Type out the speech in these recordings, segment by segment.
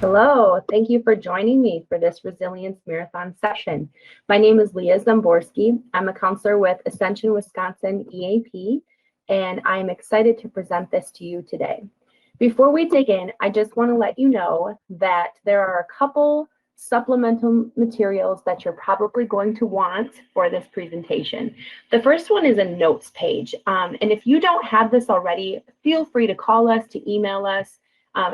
Hello, thank you for joining me for this Resilience Marathon session. My name is Leah Szemborski. I'm a counselor with Ascension, Wisconsin EAP, and I'm excited to present this to you today. Before we dig in, I just want to let you know that there are a couple supplemental materials that you're probably going to want for this presentation. The first one is a notes page, and if you don't have this already, feel free to call us, to email us,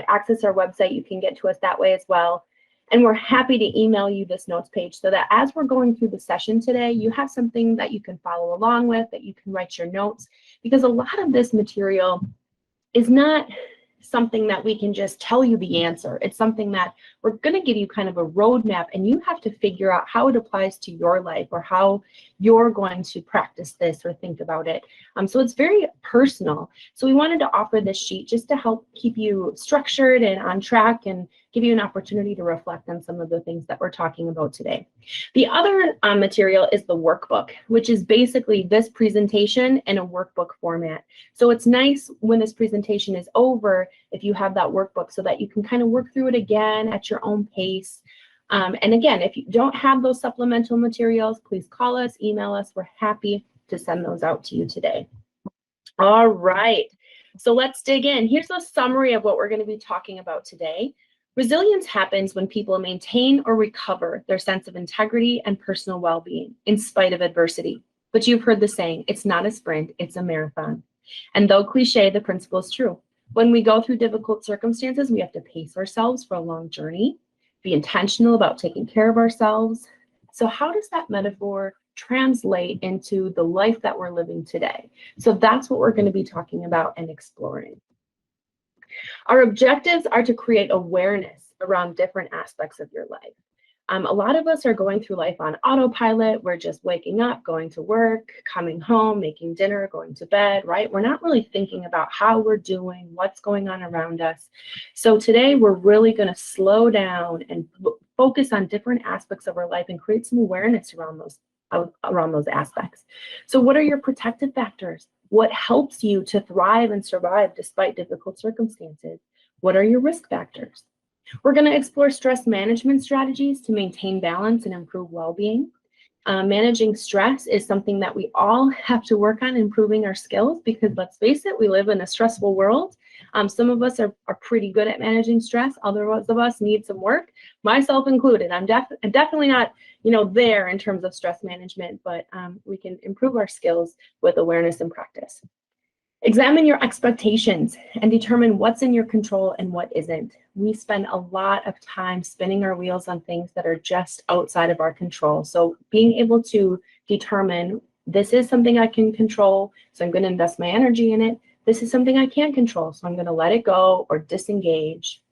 access our website. You can get to us that way as well. And we're happy to email you this notes page so that as we're going through the session today, you have something that you can follow along with, that you can write your notes, because a lot of this material is not something that we can just tell you the answer. It's something that we're going to give you kind of a roadmap, and you have to figure out how it applies to your life or how you're going to practice this or think about it. So it's very personal. So we wanted to offer this sheet just to help keep you structured and on track and give you an opportunity to reflect on some of the things that we're talking about today. The other material is the workbook, which is basically this presentation in a workbook format. So it's nice when this presentation is over if you have that workbook so that you can kind of work through it again at your own pace. And again, if you don't have those supplemental materials, please call us, email us. We're happy to send those out to you today. All right, so let's dig in. Here's a summary of what we're going to be talking about today. Resilience happens when people maintain or recover their sense of integrity and personal well-being in spite of adversity. But you've heard the saying, it's not a sprint, it's a marathon. And though cliche, the principle is true. When we go through difficult circumstances, we have to pace ourselves for a long journey, be intentional about taking care of ourselves. So how does that metaphor translate into the life that we're living today? So that's what we're going to be talking about and exploring. Our objectives are to create awareness around different aspects of your life. A lot of us are going through life on autopilot. We're just waking up, going to work, coming home, making dinner, going to bed, right? We're not really thinking about how we're doing, what's going on around us. So today we're really going to slow down and focus on different aspects of our life and create some awareness around those aspects. So what are your protective factors? What helps you to thrive and survive despite difficult circumstances? What are your risk factors? We're going to explore stress management strategies to maintain balance and improve well-being. Managing stress is something that we all have to work on improving our skills, because let's face it, we live in a stressful world. Some of us are pretty good at managing stress. Others of us need some work, myself included. I'm definitely not, there in terms of stress management, but we can improve our skills with awareness and practice. Examine your expectations and determine what's in your control and what isn't. We spend a lot of time spinning our wheels on things that are just outside of our control. So being able to determine, this is something I can control, so I'm going to invest my energy in it. This is something I can't control, so I'm going to let it go or disengage.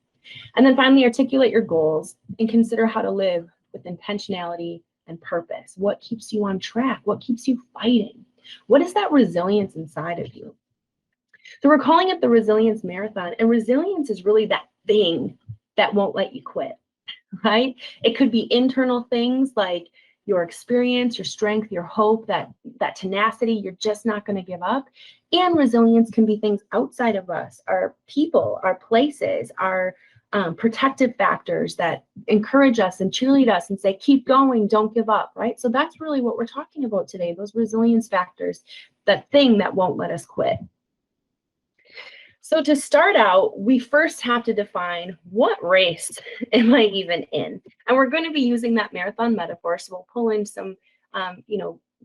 And then finally, articulate your goals and consider how to live with intentionality and purpose. What keeps you on track? What keeps you fighting? What is that resilience inside of you? So we're calling it the Resilience Marathon, and resilience is really that thing that won't let you quit, right? It could be internal things like your experience, your strength, your hope, that tenacity, you're just not going to give up. And resilience can be things outside of us, our people, our places, our protective factors that encourage us and cheerlead us and say, keep going, don't give up, right? So that's really what we're talking about today, those resilience factors, that thing that won't let us quit. So to start out, we first have to define, what race am I even in? And we're going to be using that marathon metaphor. So we'll pull in some,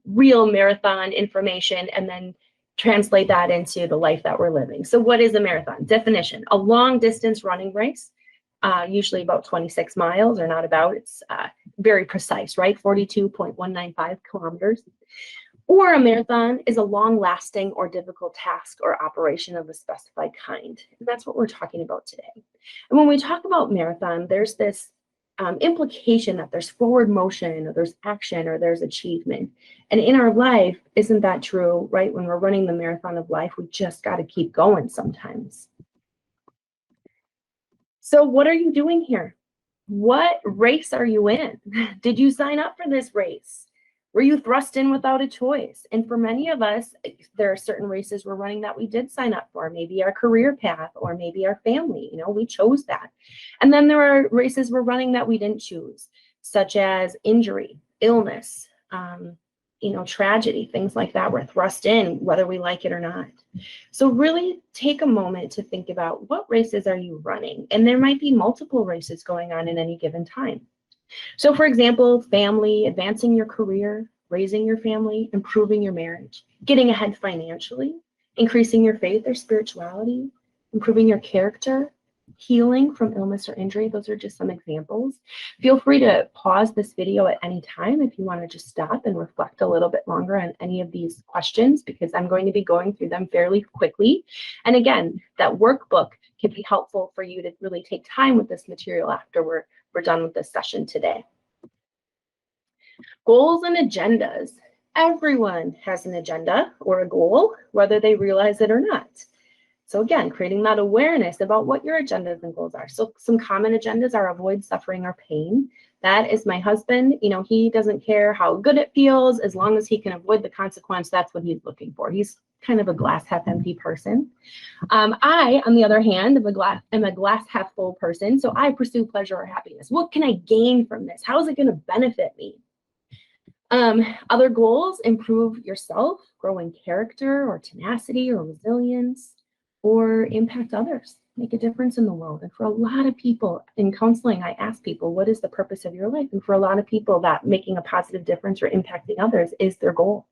real marathon information and then translate that into the life that we're living. So what is a marathon? Definition: a long distance running race, usually about 26 miles, or not about, it's very precise, right? 42.195 kilometers. Or a marathon is a long-lasting or difficult task or operation of a specified kind. And that's what we're talking about today. And when we talk about marathon, there's this implication that there's forward motion, or there's action, or there's achievement. And in our life, isn't that true, right? When we're running the marathon of life, we just got to keep going sometimes. So what are you doing here? What race are you in? Did you sign up for this race? Were you thrust in without a choice? And for many of us, there are certain races we're running that we did sign up for, maybe our career path or maybe our family, we chose that. And then there are races we're running that we didn't choose, such as injury, illness, tragedy, things like that. We're thrust in whether we like it or not. So really take a moment to think about what races are you running? And there might be multiple races going on in any given time. So for example, family, advancing your career, raising your family, improving your marriage, getting ahead financially, increasing your faith or spirituality, improving your character, healing from illness or injury. Those are just some examples. Feel free to pause this video at any time if you want to just stop and reflect a little bit longer on any of these questions, because I'm going to be going through them fairly quickly. And again, that workbook can be helpful for you to really take time with this material after we're done with this session today. Goals and agendas. Everyone has an agenda or a goal, whether they realize it or not. So again, creating that awareness about what your agendas and goals are. So some common agendas are avoid suffering or pain. That is my husband. He doesn't care how good it feels as long as he can avoid the consequence. That's what he's looking for. He's kind of a glass half empty person. I, on the other hand, am a glass half full person. So I pursue pleasure or happiness. What can I gain from this? How is it going to benefit me? Other goals: improve yourself, grow in character or tenacity or resilience, or impact others, make a difference in the world. And for a lot of people in counseling, I ask people, what is the purpose of your life? And for a lot of people, that making a positive difference or impacting others is their goal.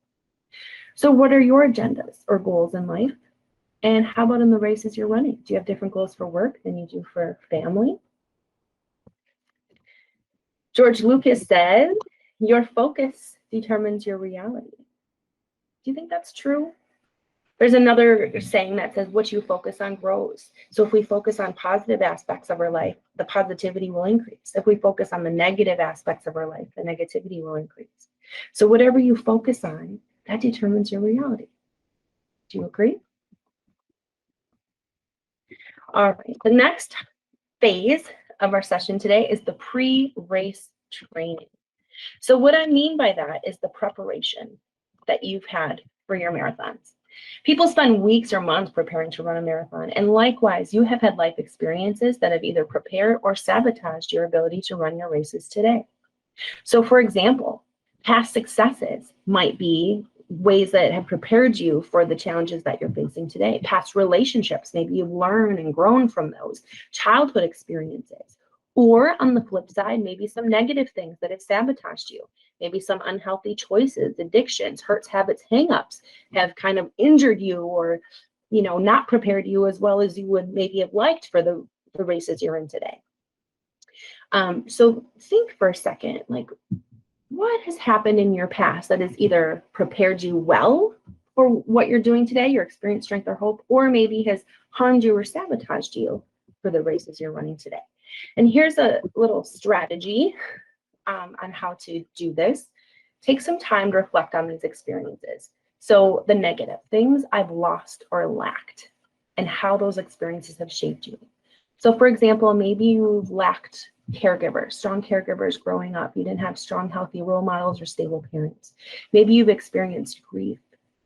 So what are your agendas or goals in life? And how about in the races you're running? Do you have different goals for work than you do for family? George Lucas said, your focus determines your reality. Do you think that's true? There's another saying that says, what you focus on grows. So if we focus on positive aspects of our life, the positivity will increase. If we focus on the negative aspects of our life, the negativity will increase. So whatever you focus on, that determines your reality. Do you agree? All right, the next phase of our session today is the pre-race training. So what I mean by that is the preparation that you've had for your marathons. People spend weeks or months preparing to run a marathon, and likewise, you have had life experiences that have either prepared or sabotaged your ability to run your races today. So for example, past successes might be ways that have prepared you for the challenges that you're facing today. Past relationships, maybe you've learned and grown from those. Childhood experiences. Or on the flip side, maybe some negative things that have sabotaged you. Maybe some unhealthy choices, addictions, hurts, habits, hangups have kind of injured you or, not prepared you as well as you would maybe have liked for the races you're in today. So think for a second, like, what has happened in your past that has either prepared you well for what you're doing today, your experience, strength, or hope, or maybe has harmed you or sabotaged you for the races you're running today? And here's a little strategy on how to do this. Take some time to reflect on these experiences. So the negative things I've lost or lacked and how those experiences have shaped you. So for example, maybe you've lacked caregivers, strong caregivers growing up. You didn't have strong, healthy role models or stable parents. Maybe you've experienced grief,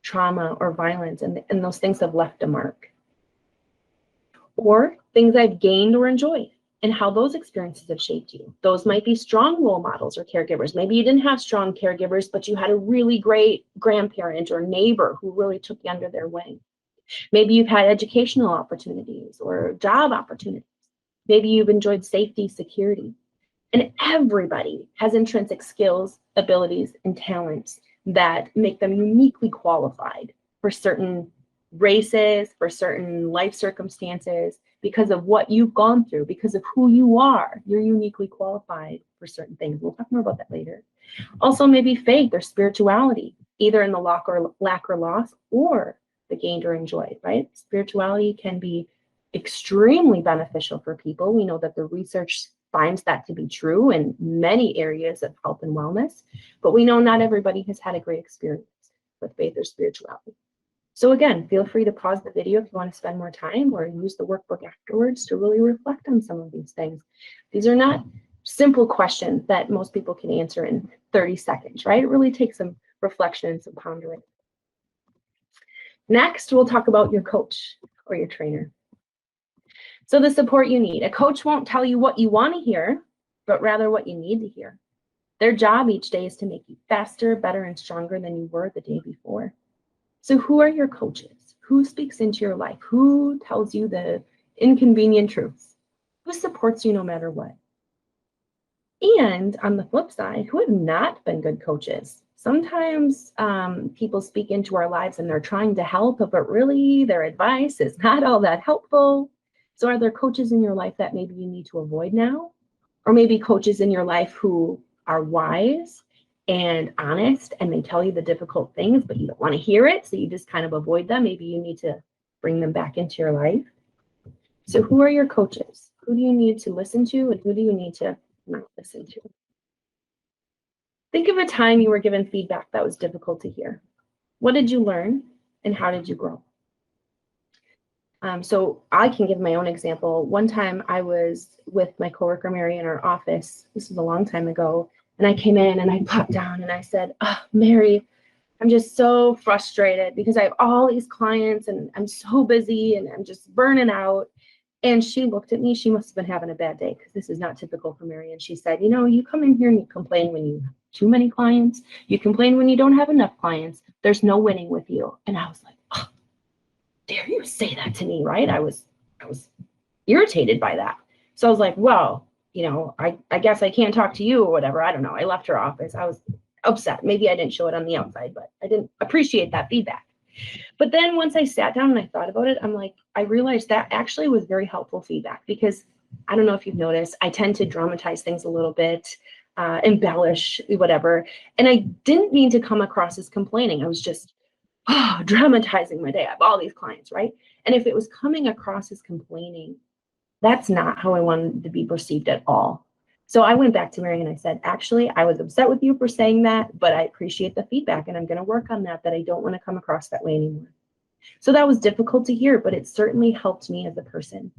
trauma, or violence, and those things have left a mark. Or things I've gained or enjoyed and how those experiences have shaped you. Those might be strong role models or caregivers. Maybe you didn't have strong caregivers, but you had a really great grandparent or neighbor who really took you under their wing. Maybe you've had educational opportunities or job opportunities. Maybe you've enjoyed safety, security. And everybody has intrinsic skills, abilities, and talents that make them uniquely qualified for certain races, for certain life circumstances, because of what you've gone through, because of who you are. You're uniquely qualified for certain things. We'll talk more about that later. Also, maybe faith or spirituality, either in the lack or loss, or the gained or enjoyed, right? Spirituality can be extremely beneficial for people. We know that the research finds that to be true in many areas of health and wellness, but we know not everybody has had a great experience with faith or spirituality. So again, feel free to pause the video if you want to spend more time, or use the workbook afterwards to really reflect on some of these things. These are not simple question that most people can answer in 30 seconds, right? It really takes some reflection and some pondering. Next, we'll talk about your coach or your trainer. So the support you need. A coach won't tell you what you want to hear, but rather what you need to hear. Their job each day is to make you faster, better, and stronger than you were the day before. So who are your coaches? Who speaks into your life? Who tells you the inconvenient truths? Who supports you no matter what? And on the flip side, who have not been good coaches? Sometimes people speak into our lives and they're trying to help, but really their advice is not all that helpful. So are there coaches in your life that maybe you need to avoid now? Or maybe coaches in your life who are wise and honest and they tell you the difficult things, but you don't want to hear it, so you just kind of avoid them. Maybe you need to bring them back into your life. So who are your coaches? Who do you need to listen to and who do you need to not listen to? Think of a time you were given feedback that was difficult to hear. What did you learn and how did you grow? So I can give my own example. One time I was with my coworker Mary in our office. This was a long time ago. And I came in and I popped down and I said, "Oh, Mary, I'm just so frustrated because I have all these clients and I'm so busy and I'm just burning out." And she looked at me. She must have been having a bad day because this is not typical for Mary. And she said, "You know, you come in here and you complain when you have too many clients. You complain when you don't have enough clients. There's no winning with you." And I was like, "Oh, dare you say that to me," right? I was irritated by that. So I was like, well, you know, I guess I can't talk to you or whatever. I don't know. I left her office. I was upset. Maybe I didn't show it on the outside, but I didn't appreciate that feedback. But then once I sat down and I thought about it, I'm like, I realized that actually was very helpful feedback because I don't know if you've noticed, I tend to dramatize things a little bit, embellish, whatever. And I didn't mean to come across as complaining. I was just dramatizing my day. I have all these clients, right? And if it was coming across as complaining, that's not how I wanted to be perceived at all. So I went back to Mary and I said, actually, I was upset with you for saying that, but I appreciate the feedback and I'm going to work on that I don't want to come across that way anymore. So that was difficult to hear, but it certainly helped me as a person.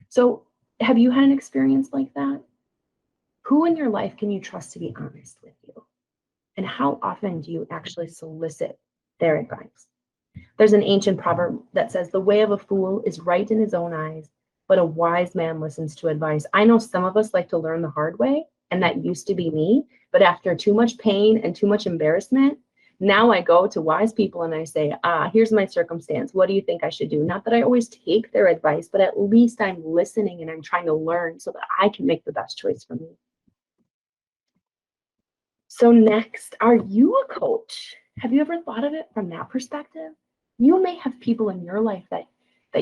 So have you had an experience like that? Who in your life can you trust to be honest with you? And how often do you actually solicit their advice? There's an ancient proverb that says, "The way of a fool is right in his own eyes, but a wise man listens to advice." I know some of us like to learn the hard way, and that used to be me. But after too much pain and too much embarrassment, now I go to wise people and I say, here's my circumstance. What do you think I should do? Not that I always take their advice, but at least I'm listening and I'm trying to learn so that I can make the best choice for me. So next, are you a coach? Have you ever thought of it from that perspective? You may have people in your life that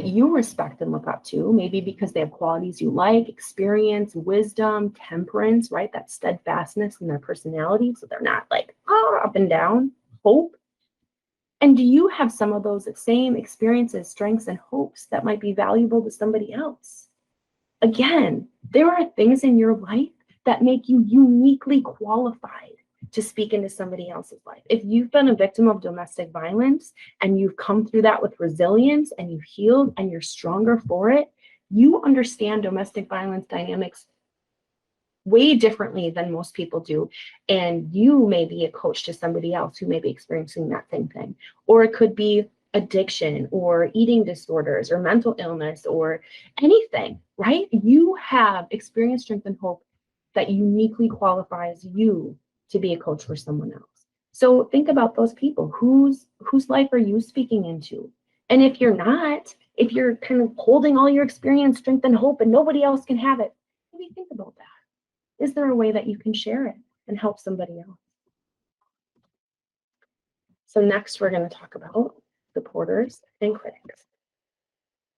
you respect and look up to, maybe because they have qualities you like, experience, wisdom, temperance, right? That steadfastness in their personality, so they're not like, up and down, hope. And do you have some of those same experiences, strengths, and hopes that might be valuable to somebody else? Again, there are things in your life that make you uniquely qualified to speak into somebody else's life. If you've been a victim of domestic violence and you've come through that with resilience and you've healed and you're stronger for it, you understand domestic violence dynamics way differently than most people do. And you may be a coach to somebody else who may be experiencing that same thing. Or it could be addiction or eating disorders or mental illness or anything, right? You have experience, strength, and hope that uniquely qualifies you to be a coach for someone else. So think about those people. Whose life are you speaking into? And if you're not, if you're kind of holding all your experience, strength, and hope and nobody else can have it, maybe think about that. Is there a way that you can share it and help somebody else? So next we're going to talk about supporters and critics.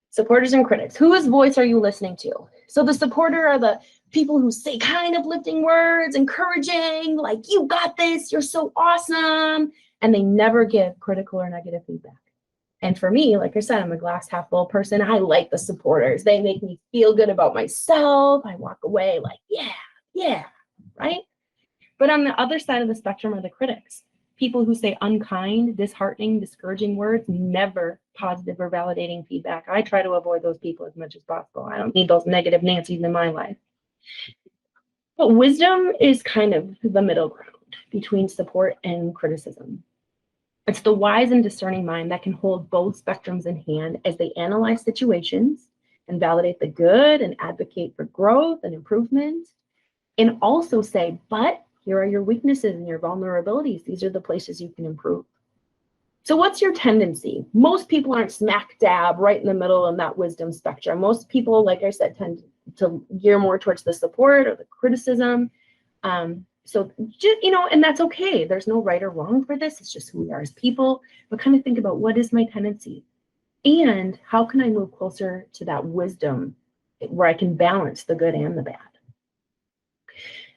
Supporters and critics. Whose voice are you listening to? So the supporter are the people who say kind of uplifting words, encouraging, like, you got this, you're so awesome. And they never give critical or negative feedback. And for me, like I said, I'm a glass half full person. I like the supporters. They make me feel good about myself. I walk away like, yeah, right? But on the other side of the spectrum are the critics. People who say unkind, disheartening, discouraging words, never positive or validating feedback. I try to avoid those people as much as possible. I don't need those negative Nancy's in my life. But wisdom is kind of the middle ground between support and criticism. It's the wise and discerning mind that can hold both spectrums in hand as they analyze situations and validate the good and advocate for growth and improvement, and also say, but here are your weaknesses and your vulnerabilities. These are the places you can improve. So what's your tendency? Most people aren't smack dab right in the middle of that wisdom spectrum. Most people, like I said, tend to gear more towards the support or the criticism. So, and that's okay. There's no right or wrong for this. It's just who we are as people. But kind of think about, what is my tendency? And how can I move closer to that wisdom where I can balance the good and the bad?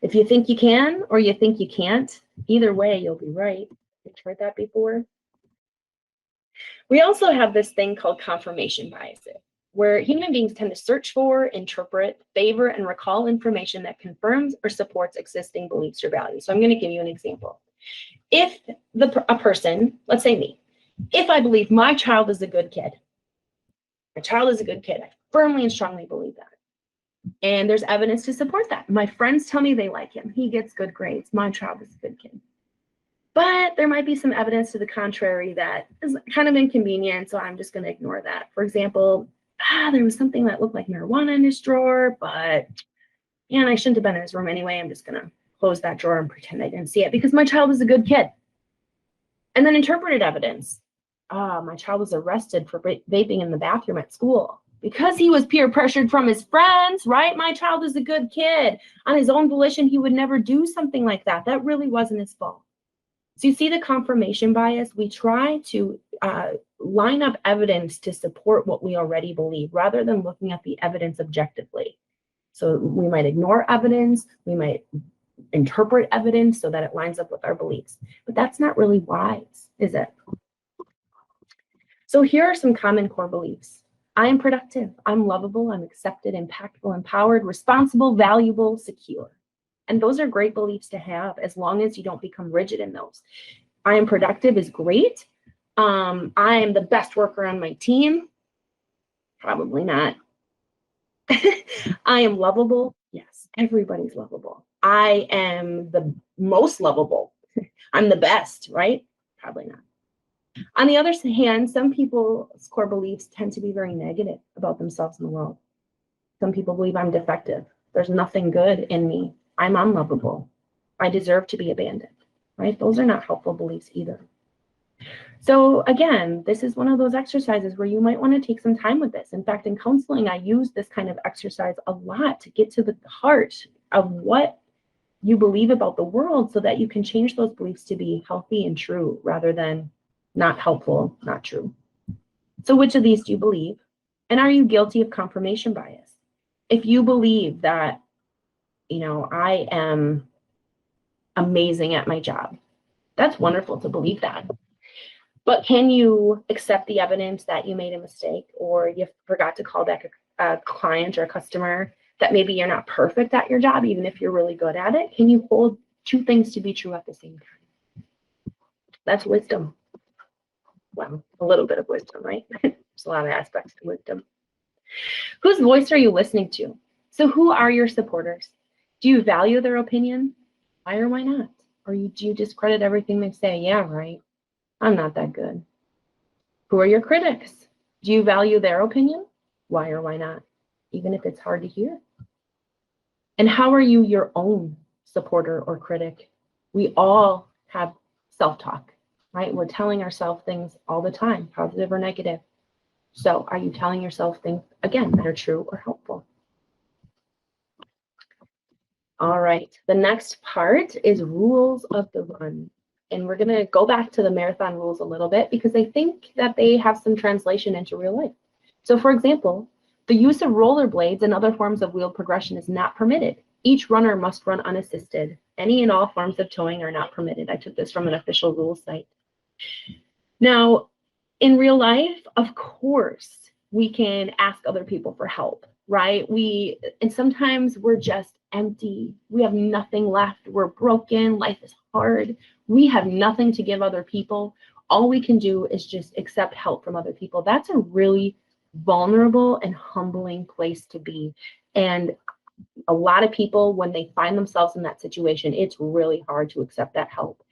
If you think you can or you think you can't, either way, you'll be right. You've heard that before. We also have this thing called confirmation bias, where human beings tend to search for, interpret, favor, and recall information that confirms or supports existing beliefs or values. So I'm going to give you an example. If a person, let's say me, if I believe my child is a good kid, I firmly and strongly believe that. And there's evidence to support that. My friends tell me they like him. He gets good grades. My child is a good kid. But there might be some evidence to the contrary that is kind of inconvenient, so I'm just going to ignore that. For example, there was something that looked like marijuana in his drawer, but I shouldn't have been in his room anyway. I'm just going to close that drawer and pretend I didn't see it because my child is a good kid. And then interpreted evidence. My child was arrested for vaping in the bathroom at school because he was peer pressured from his friends, right? My child is a good kid. On his own volition, he would never do something like that. That really wasn't his fault. So you see the confirmation bias. We try to line up evidence to support what we already believe rather than looking at the evidence objectively. So we might ignore evidence, we might interpret evidence so that it lines up with our beliefs. But that's not really wise, is it? So here are some common core beliefs. I am productive, I'm lovable, I'm accepted, impactful, empowered, responsible, valuable, secure. And those are great beliefs to have as long as you don't become rigid in those. I am productive is great. I am the best worker on my team. Probably not. I am lovable. Yes, everybody's lovable. I am the most lovable. I'm the best, right? Probably not. On the other hand, some people's core beliefs tend to be very negative about themselves in the world. Some people believe I'm defective. There's nothing good in me. I'm unlovable. I deserve to be abandoned, right? Those are not helpful beliefs either. So again, this is one of those exercises where you might want to take some time with this. In fact, in counseling, I use this kind of exercise a lot to get to the heart of what you believe about the world so that you can change those beliefs to be healthy and true rather than not helpful, not true. So which of these do you believe? And are you guilty of confirmation bias? If you believe that I am amazing at my job, that's wonderful to believe that. But can you accept the evidence that you made a mistake or you forgot to call back a client or a customer, that maybe you're not perfect at your job, even if you're really good at it? Can you hold two things to be true at the same time? That's wisdom. Well, a little bit of wisdom, right? There's a lot of aspects to wisdom. Whose voice are you listening to? So who are your supporters? Do you value their opinion? Why or why not? Or do you discredit everything they say? Yeah, right. I'm not that good. Who are your critics? Do you value their opinion? Why or why not? Even if it's hard to hear. And how are you your own supporter or critic? We all have self-talk, right? We're telling ourselves things all the time, positive or negative. So are you telling yourself things, again, that are true or helpful? All right, the next part is rules of the run. And we're going to go back to the marathon rules a little bit because I think that they have some translation into real life. So for example, the use of rollerblades and other forms of wheeled progression is not permitted. Each runner must run unassisted. Any and all forms of towing are not permitted. I took this from an official rules site. Now, in real life, of course, we can ask other people for help, right? And sometimes we're just empty. We have nothing left. We're broken. Life is hard. We have nothing to give other people. All we can do is just accept help from other people. That's a really vulnerable and humbling place to be. And A lot of people, when they find themselves in that situation, it's really hard to accept that help.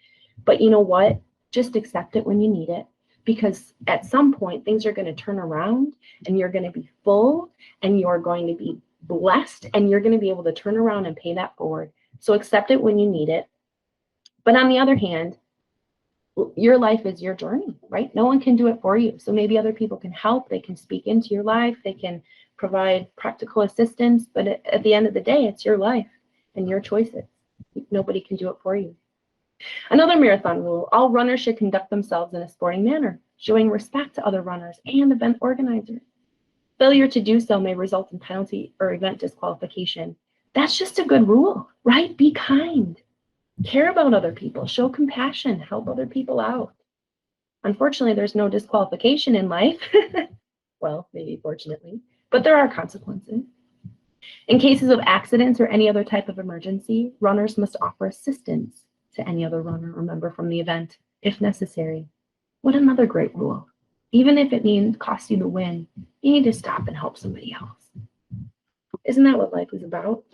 But you know what? Just accept it when you need it, because at some point things are going to turn around and you're going to be full and you're going to be blessed and you're going to be able to turn around and pay that forward. So accept it when you need it. But on the other hand, your life is your journey, right? No one can do it for you. So maybe other people can help. They can speak into your life. They can provide practical assistance. But at the end of the day, it's your life and your choices. Nobody can do it for you. Another marathon rule: all runners should conduct themselves in a sporting manner, showing respect to other runners and event organizers. Failure to do so may result in penalty or event disqualification. That's just a good rule, right? Be kind. Care about other people, show compassion, help other people out. Unfortunately, there's no disqualification in life. Well, maybe fortunately, but there are consequences. In cases of accidents or any other type of emergency, runners must offer assistance to any other runner or member from the event if necessary. What another great rule. Even if it means cost you the win, you need to stop and help somebody else. Isn't that what life is about?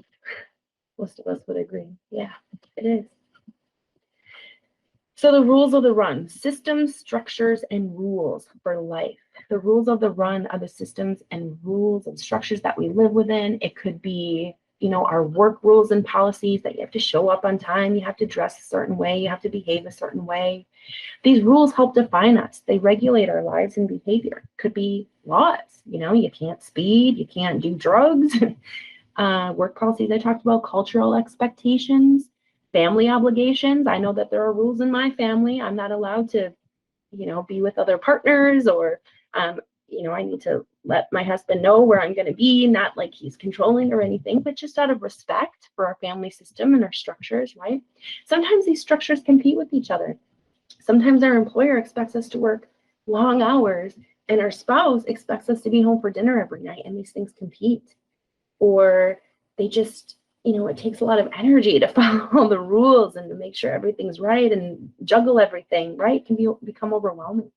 Most of us would agree. Yeah, it is. So the rules of the run: systems, structures, and rules for life. The rules of the run are the systems and rules and structures that we live within. It could be, our work rules and policies that you have to show up on time, you have to dress a certain way, you have to behave a certain way. These rules help define us. They regulate our lives and behavior. It could be laws, you can't speed, you can't do drugs. Work policies I talked about, cultural expectations, family obligations. I know that there are rules in my family. I'm not allowed to, be with other partners, or, I need to let my husband know where I'm going to be, not like he's controlling or anything, but just out of respect for our family system and our structures, right? Sometimes these structures compete with each other. Sometimes our employer expects us to work long hours and our spouse expects us to be home for dinner every night, and these things compete. Or they just, it takes a lot of energy to follow all the rules and to make sure everything's right and juggle everything, right? It can become overwhelming.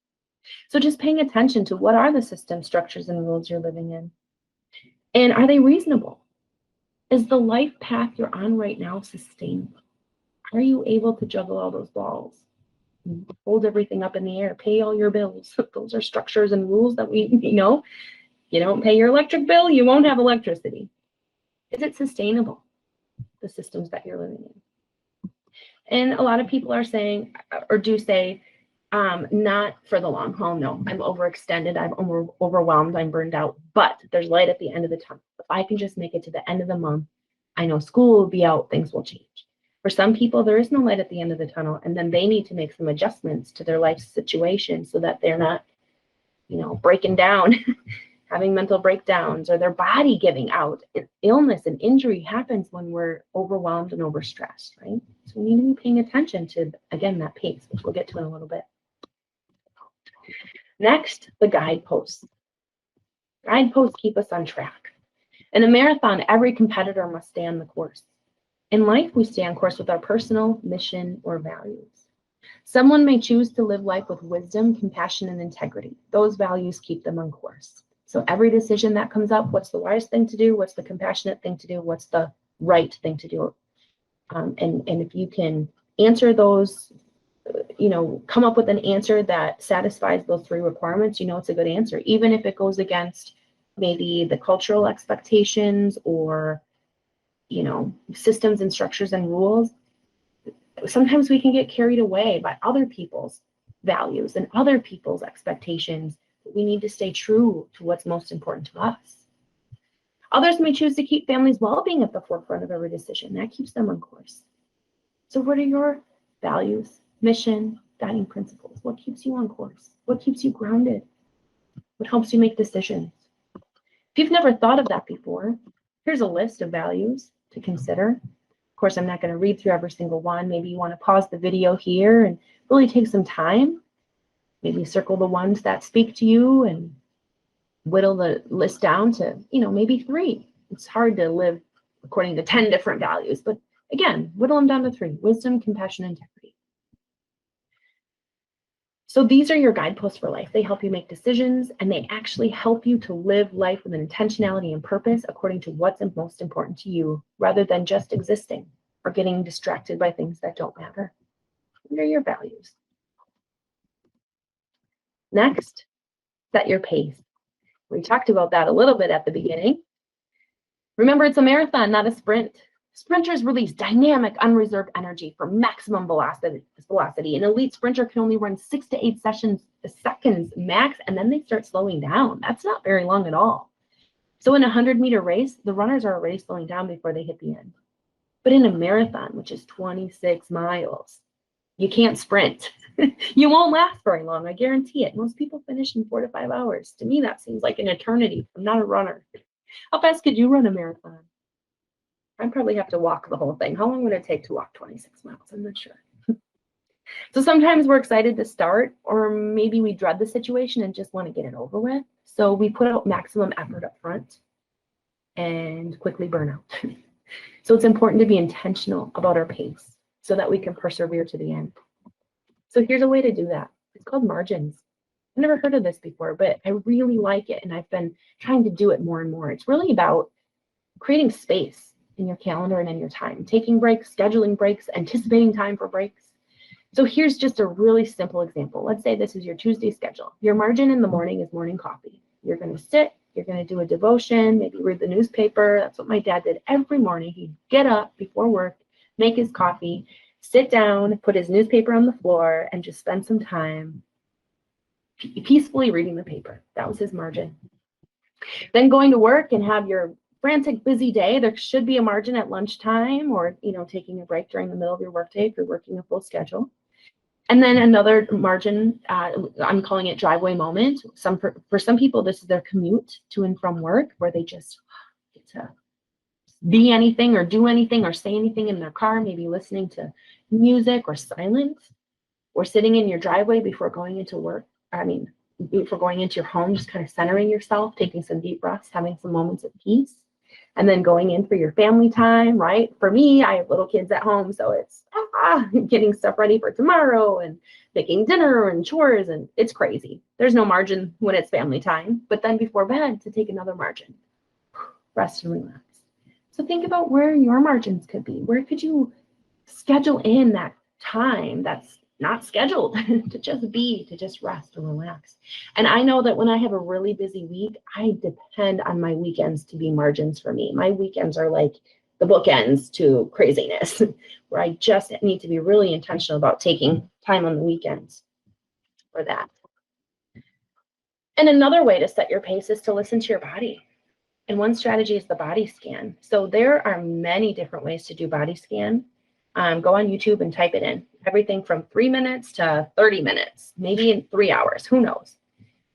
So just paying attention to what are the systems, structures, and rules you're living in. And are they reasonable? Is the life path you're on right now sustainable? Are you able to juggle all those balls? Hold everything up in the air, pay all your bills. Those are structures and rules that we, you don't pay your electric bill, you won't have electricity. Is it sustainable, the systems that you're living in? And a lot of people are saying, or do say, not for the long haul. No, I'm overextended, I'm overwhelmed, I'm burned out, but there's light at the end of the tunnel. If I can just make it to the end of the month, I know school will be out, things will change. For some people, there is no light at the end of the tunnel, and then they need to make some adjustments to their life situation so that they're not, breaking down, having mental breakdowns, or their body giving out. Illness and injury happens when we're overwhelmed and overstressed, right? So we need to be paying attention to, again, that pace, which we'll get to in a little bit. Next, the guideposts. Guideposts keep us on track. In a marathon, every competitor must stay on the course. In life, we stay on course with our personal mission or values. Someone may choose to live life with wisdom, compassion, and integrity. Those values keep them on course. So every decision that comes up, what's the wise thing to do? What's the compassionate thing to do? What's the right thing to do? And if you can answer those, come up with an answer that satisfies those three requirements, it's a good answer, even if it goes against maybe the cultural expectations or, systems and structures and rules. Sometimes we can get carried away by other people's values and other people's expectations. We need to stay true to what's most important to us. Others may choose to keep families' well-being at the forefront of every decision. That keeps them on course. So what are your values, mission, guiding principles? What keeps you on course? What keeps you grounded? What helps you make decisions? If you've never thought of that before, here's a list of values to consider. Of course, I'm not going to read through every single one. Maybe you want to pause the video here and really take some time. Maybe circle the ones that speak to you and whittle the list down to, maybe 3. It's hard to live according to 10 different values, but again, whittle them down to 3: wisdom, compassion, integrity. So these are your guideposts for life. They help you make decisions, and they actually help you to live life with an intentionality and purpose according to what's most important to you, rather than just existing or getting distracted by things that don't matter. What are your values? Next, set your pace. We talked about that a little bit at the beginning. Remember, it's a marathon, not a sprint. Sprinters release dynamic, unreserved energy for maximum velocity. An elite sprinter can only run 6 to 8 seconds max, and then they start slowing down. That's not very long at all. So in a 100-meter race, the runners are already slowing down before they hit the end. But in a marathon, which is 26 miles, you can't sprint. You won't last very long, I guarantee it. Most people finish in 4 to 5 hours. To me, that seems like an eternity. I'm not a runner. How fast could you run a marathon? I'd probably have to walk the whole thing. How long would it take to walk 26 miles? I'm not sure. So sometimes we're excited to start, or maybe we dread the situation and just want to get it over with. So we put out maximum effort up front and quickly burn out. So it's important to be intentional about our pace so that we can persevere to the end. So here's a way to do that. It's called margins. I've never heard of this before, but I really like it, and I've been trying to do it more and more. It's really about creating space in your calendar and in your time, taking breaks, scheduling breaks, anticipating time for breaks. So here's just a really simple example. Let's say this is your Tuesday schedule. Your margin in the morning is morning coffee. You're going to sit, you're going to do a devotion, maybe read the newspaper. That's what my dad did every morning. He'd get up before work, make his coffee, sit down, put his newspaper on the floor, and just spend some time peacefully reading the paper. That was his margin. Then going to work and have your frantic, busy day. There should be a margin at lunchtime, or taking a break during the middle of your workday if you're working a full schedule. And then another margin, I'm calling it driveway moment. For some people, this is their commute to and from work, where they just get to be anything or do anything or say anything in their car, maybe listening to music or silence, or sitting in your driveway before going into work. Before going into your home, just kind of centering yourself, taking some deep breaths, having some moments of peace. And then going in for your family time, right? For me, I have little kids at home, so it's getting stuff ready for tomorrow and making dinner and chores, and it's crazy. There's no margin when it's family time, but then before bed to take another margin, rest and relax. So think about where your margins could be. Where could you schedule in that time that's not scheduled to just be, to just rest and relax? And I know that when I have a really busy week, I depend on my weekends to be margins for me. My weekends are like the bookends to craziness, where I just need to be really intentional about taking time on the weekends for that. And another way to set your pace is to listen to your body. And one strategy is the body scan. So there are many different ways to do body scan. Go on YouTube and type it in. Everything from 3 minutes to 30 minutes, maybe in 3 hours, who knows?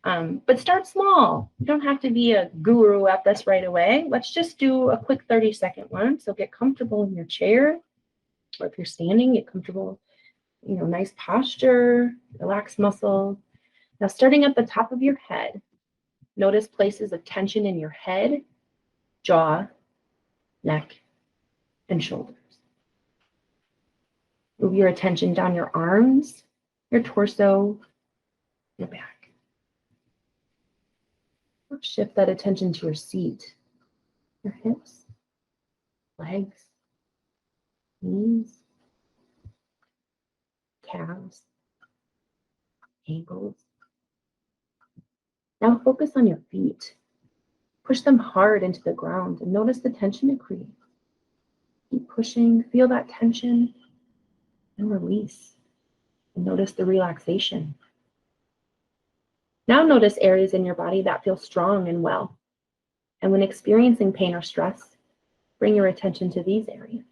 But start small. You don't have to be a guru at this right away. Let's just do a quick 30-second one. So get comfortable in your chair, or if you're standing, get comfortable, nice posture, relax muscles. Now, starting at the top of your head, notice places of tension in your head, jaw, neck, and shoulders. Move your attention down your arms, your torso, your back. Shift that attention to your seat, your hips, legs, knees, calves, ankles. Now focus on your feet. Push them hard into the ground and notice the tension it creates. Keep pushing, feel that tension, and release. And notice the relaxation. Now notice areas in your body that feel strong and well. And when experiencing pain or stress, bring your attention to these areas.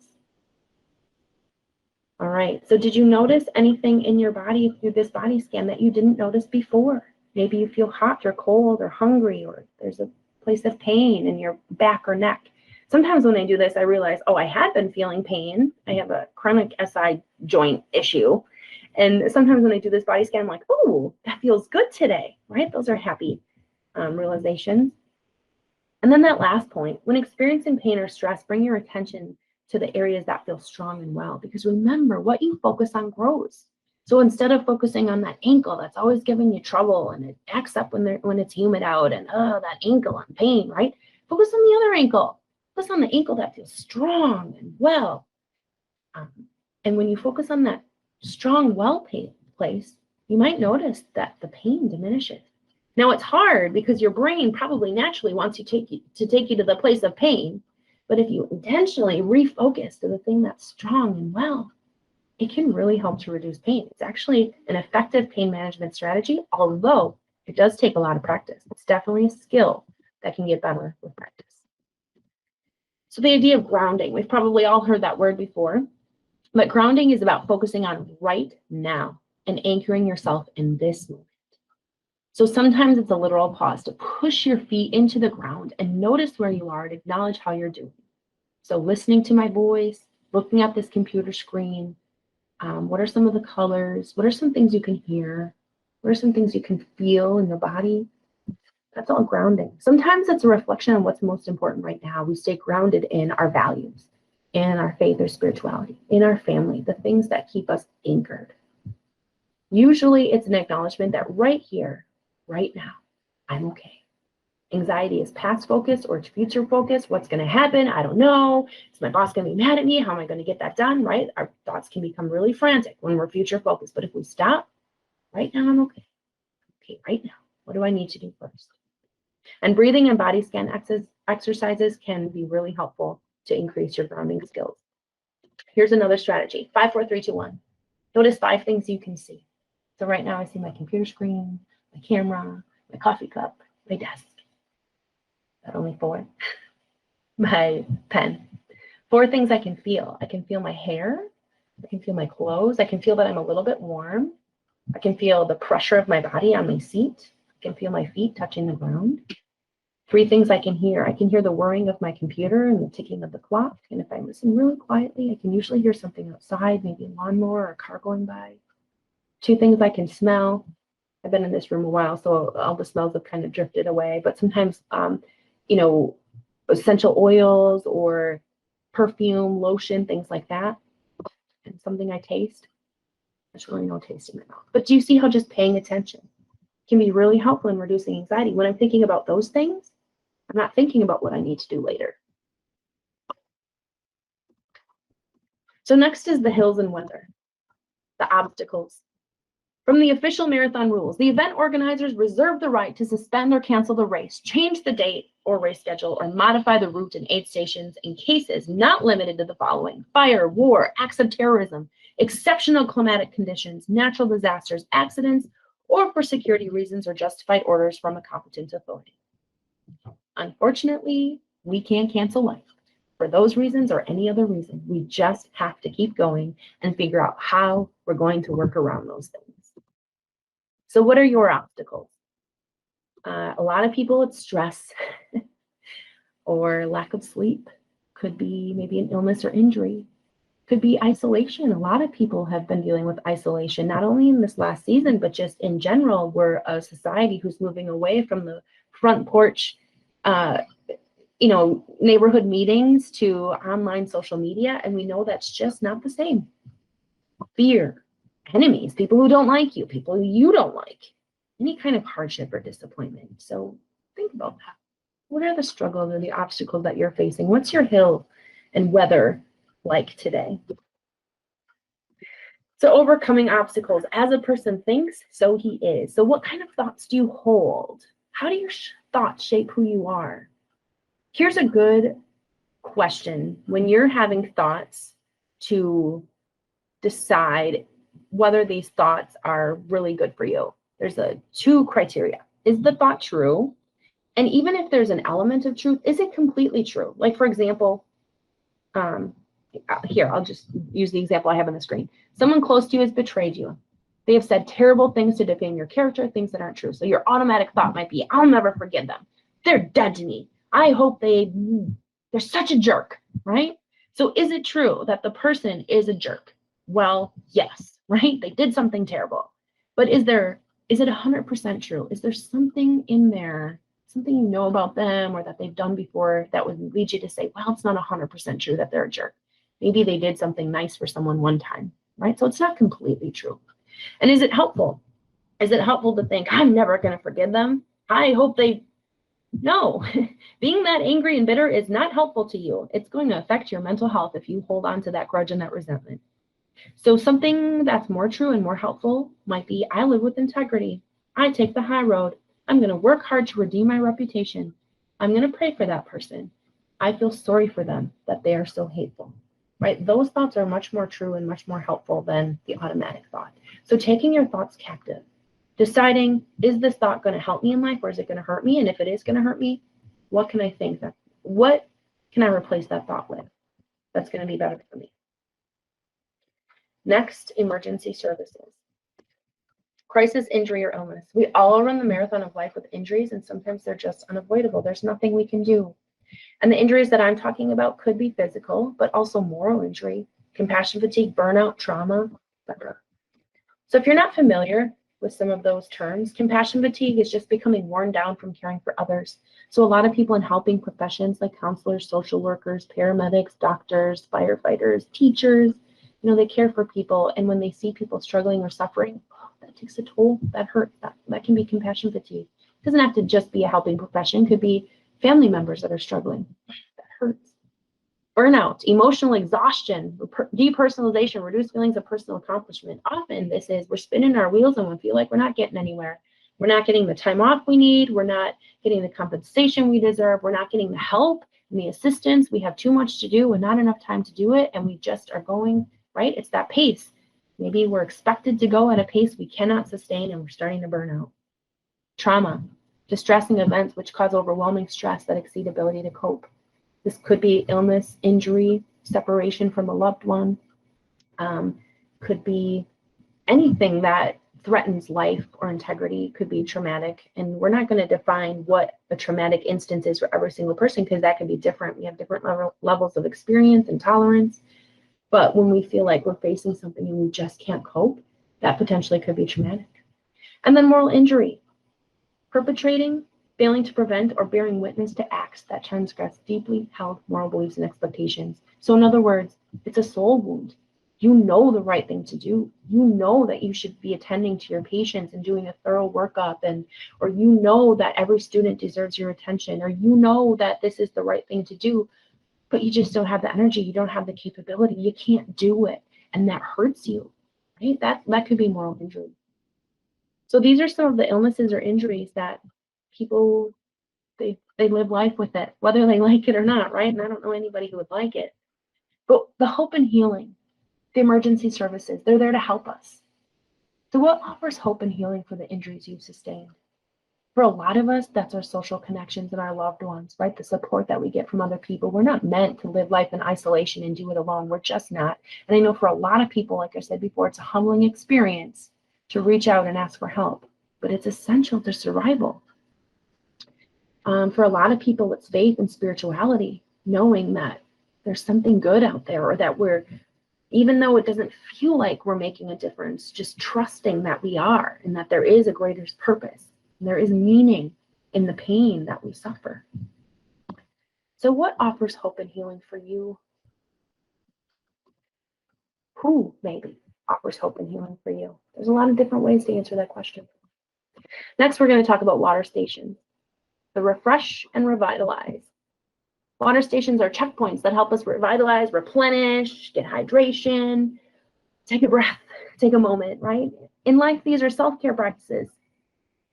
All right, so did you notice anything in your body through this body scan that you didn't notice before? Maybe you feel hot or cold or hungry, or there's a place of pain in your back or neck. Sometimes when I do this, I realize, I had been feeling pain. I have a chronic SI joint issue. And sometimes when I do this body scan, I'm like, that feels good today, right? Those are happy realizations. And then that last point, when experiencing pain or stress, bring your attention to the areas that feel strong and well. Because remember, what you focus on grows. So instead of focusing on that ankle that's always giving you trouble and it acts up when it's humid out and that ankle and pain, right? Focus on the other ankle. Focus on the ankle that feels strong and well. And when you focus on that strong, well place, you might notice that the pain diminishes. Now it's hard because your brain probably naturally wants to take you to the place of pain. But if you intentionally refocus to the thing that's strong and well, it can really help to reduce pain. It's actually an effective pain management strategy, although it does take a lot of practice. It's definitely a skill that can get better with practice. So the idea of grounding, we've probably all heard that word before, but grounding is about focusing on right now and anchoring yourself in this moment. So sometimes it's a literal pause to push your feet into the ground and notice where you are and acknowledge how you're doing. So listening to my voice, looking at this computer screen, what are some of the colors? What are some things you can hear? What are some things you can feel in your body? That's all grounding. Sometimes it's a reflection on what's most important right now. We stay grounded in our values, in our faith or spirituality, in our family, the things that keep us anchored. Usually it's an acknowledgement that right here, right now, I'm okay. Anxiety is past focus or it's future focus. What's going to happen? I don't know. Is my boss going to be mad at me? How am I going to get that done? Right? Our thoughts can become really frantic when we're future focused. But if we stop, right now, I'm okay. Okay, right now, what do I need to do first? And breathing and body scan exercises can be really helpful to increase your grounding skills. Here's another strategy. 5, 4, 3, 2, 1. Notice 5 things you can see. So right now I see my computer screen, my camera, my coffee cup, my desk. Not only 4. My pen. 4 things I can feel. I can feel my hair. I can feel my clothes. I can feel that I'm a little bit warm. I can feel the pressure of my body on my seat. I can feel my feet touching the ground. 3 things I can hear. I can hear the whirring of my computer and the ticking of the clock. And if I listen really quietly, I can usually hear something outside, maybe a lawnmower or a car going by. 2 things I can smell. I've been in this room a while, so all the smells have kind of drifted away. But sometimes, essential oils or perfume, lotion, things like that. And something I taste. There's really no taste in my mouth. But do you see how just paying attention can be really helpful in reducing anxiety? When I'm thinking about those things, I'm not thinking about what I need to do later. So next is the hills and weather, the obstacles. From the official marathon rules, the event organizers reserve the right to suspend or cancel the race, change the date or race schedule, or modify the route and aid stations in cases not limited to the following: fire, war, acts of terrorism, exceptional climatic conditions, natural disasters, accidents, or for security reasons or justified orders from a competent authority. Unfortunately, we can't cancel life for those reasons or any other reason. We just have to keep going and figure out how we're going to work around those things. So what are your obstacles? A lot of people, it's stress or lack of sleep. Could be maybe an illness or injury. Could be isolation. A lot of people have been dealing with isolation, not only in this last season, but just in general. We're a society who's moving away from the front porch, neighborhood meetings to online social media. And we know that's just not the same. Fear, enemies, people who don't like you, people who you don't like, any kind of hardship or disappointment. So think about that. What are the struggles or the obstacles that you're facing? What's your hill and weather like today? So overcoming obstacles. As a person thinks, so he is. So what kind of thoughts do you hold? How do your thoughts shape who you are? Here's a good question when you're having thoughts to decide whether these thoughts are really good for you. There's 2 criteria. Is the thought true? And even if there's an element of truth, is it completely true? Like, for example, here, I'll just use the example I have on the screen. Someone close to you has betrayed you. They have said terrible things to defame your character, things that aren't true. So your automatic thought might be, I'll never forgive them. They're dead to me. I hope they're such a jerk, right? So is it true that the person is a jerk? Well, yes, right? They did something terrible. But is it 100% true? Is there something in there, something you know about them or that they've done before that would lead you to say, well, it's not 100% true that they're a jerk. Maybe they did something nice for someone one time, right? So it's not completely true. And is it helpful? Is it helpful to think, I'm never going to forgive them? I hope they... No, being that angry and bitter is not helpful to you. It's going to affect your mental health if you hold on to that grudge and that resentment. So something that's more true and more helpful might be, I live with integrity. I take the high road. I'm going to work hard to redeem my reputation. I'm going to pray for that person. I feel sorry for them that they are so hateful, right? Those thoughts are much more true and much more helpful than the automatic thought. So taking your thoughts captive, deciding, is this thought going to help me in life or is it going to hurt me? And if it is going to hurt me, what can I think that, what can I replace that thought with that's going to be better for me? Next, emergency services. Crisis, injury, or illness. We all run the marathon of life with injuries, and sometimes they're just unavoidable. There's nothing we can do. And the injuries that I'm talking about could be physical, but also moral injury, compassion fatigue, burnout, trauma, etc. So if you're not familiar with some of those terms, compassion fatigue is just becoming worn down from caring for others. So a lot of people in helping professions like counselors, social workers, paramedics, doctors, firefighters, teachers, they care for people. And when they see people struggling or suffering, that takes a toll, that hurts, that can be compassion fatigue. It doesn't have to just be a helping profession. It could be family members that are struggling. That hurts. Burnout, emotional exhaustion, depersonalization, reduced feelings of personal accomplishment. Often this is, we're spinning our wheels and we feel like we're not getting anywhere. We're not getting the time off we need. We're not getting the compensation we deserve. We're not getting the help and the assistance. We have too much to do and not enough time to do it. And we just are going, right? It's that pace. Maybe we're expected to go at a pace we cannot sustain and we're starting to burn out. Trauma, distressing events which cause overwhelming stress that exceed ability to cope. This could be illness, injury, separation from a loved one. Could be anything that threatens life or integrity. Could be traumatic. And we're not going to define what a traumatic instance is for every single person because that can be different. We have different levels of experience and tolerance. But when we feel like we're facing something and we just can't cope, that potentially could be traumatic. And then moral injury, perpetrating, failing to prevent, or bearing witness to acts that transgress deeply held moral beliefs and expectations. So in other words, it's a soul wound. You know the right thing to do. You know that you should be attending to your patients and doing a thorough workup, or you know that every student deserves your attention, or you know that this is the right thing to do, but you just don't have the energy. You don't have the capability. You can't do it. And that hurts you, right? That could be moral injury. So these are some of the illnesses or injuries that people, they live life with it, whether they like it or not, right? And I don't know anybody who would like it. But the hope and healing, the emergency services, they're there to help us. So what offers hope and healing for the injuries you've sustained? For a lot of us, that's our social connections and our loved ones, right? The support that we get from other people. We're not meant to live life in isolation and do it alone. We're just not. And I know for a lot of people, like I said before, it's a humbling experience to reach out and ask for help, but it's essential to survival. For a lot of people, it's faith and spirituality, knowing that there's something good out there, or that we're, even though it doesn't feel like we're making a difference, just trusting that we are and that there is a greater purpose. There is meaning in the pain that we suffer. So what offers hope and healing for you? Who maybe offers hope and healing for you? There's a lot of different ways to answer that question. Next, we're going to talk about water stations. The refresh and revitalize. Water stations are checkpoints that help us revitalize, replenish, get hydration, take a breath, take a moment, right? In life, these are self-care practices.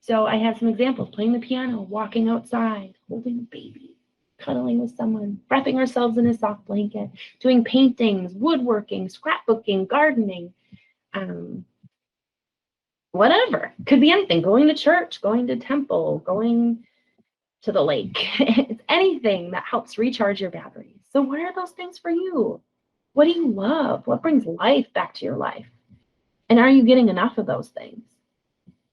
So I have some examples: playing the piano, walking outside, holding a baby, cuddling with someone, wrapping ourselves in a soft blanket, doing paintings, woodworking, scrapbooking, gardening, whatever. Could be anything. Going to church, going to temple, going to the lake. It's anything that helps recharge your batteries. So what are those things for you? What do you love? What brings life back to your life? And are you getting enough of those things?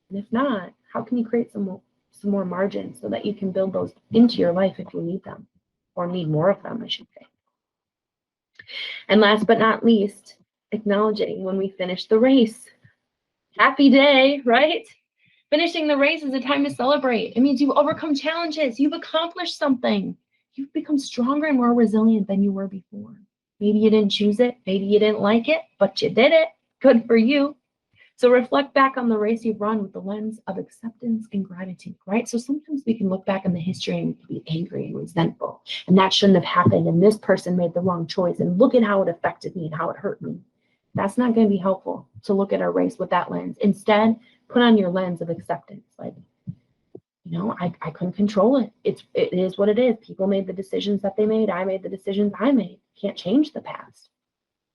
And if not, how can you create some more margin so that you can build those into your life if you need them, or need more of them, I should say. And last but not least, acknowledging when we finish the race. Happy day, right? Finishing the race is a time to celebrate. It means you've overcome challenges. You've accomplished something. You've become stronger and more resilient than you were before. Maybe you didn't choose it. Maybe you didn't like it, but you did it. Good for you. So reflect back on the race you've run with the lens of acceptance and gratitude, right? So sometimes we can look back in the history and we can be angry and resentful, and that shouldn't have happened, and this person made the wrong choice, and look at how it affected me and how it hurt me. That's not going to be helpful to look at our race with that lens. Instead, put on your lens of acceptance. Like, I couldn't control it. It is what it is. People made the decisions that they made. I made the decisions I made. Can't change the past.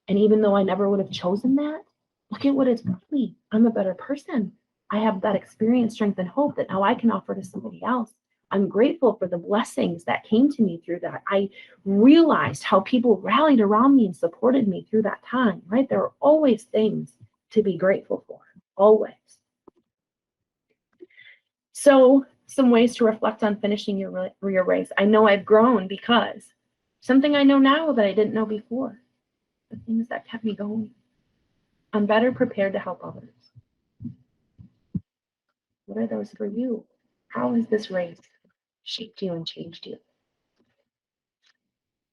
And even though I never would have chosen that, look at what it's brought me. I'm a better person. I have that experience, strength, and hope that now I can offer to somebody else. I'm grateful for the blessings that came to me through that. I realized how people rallied around me and supported me through that time, right? There are always things to be grateful for, always. So some ways to reflect on finishing your race. I know I've grown because something I know now that I didn't know before, the things that kept me going. I'm better prepared to help others. What are those for you? How has this race shaped you and changed you?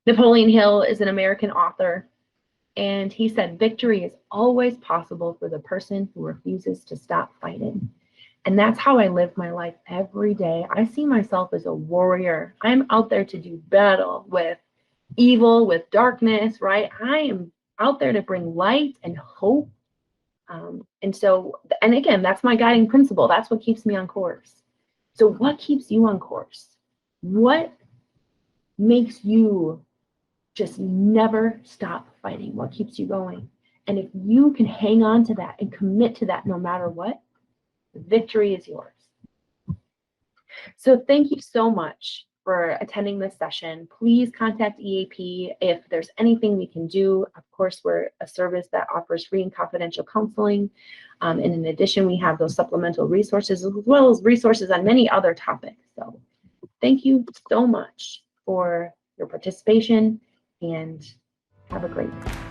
Napoleon Hill is an American author, and he said, victory is always possible for the person who refuses to stop fighting. And that's how I live my life every day. I see myself as a warrior. I'm out there to do battle with evil, with darkness, right? I am out there to bring light and hope. And again, that's my guiding principle. That's what keeps me on course. So what keeps you on course? What makes you just never stop fighting? What keeps you going? And if you can hang on to that and commit to that no matter what, the victory is yours. So thank you so much for attending this session. Please contact EAP if there's anything we can do. Of course, we're a service that offers free and confidential counseling. And in addition, we have those supplemental resources as well as resources on many other topics. So thank you so much for your participation, and have a great day.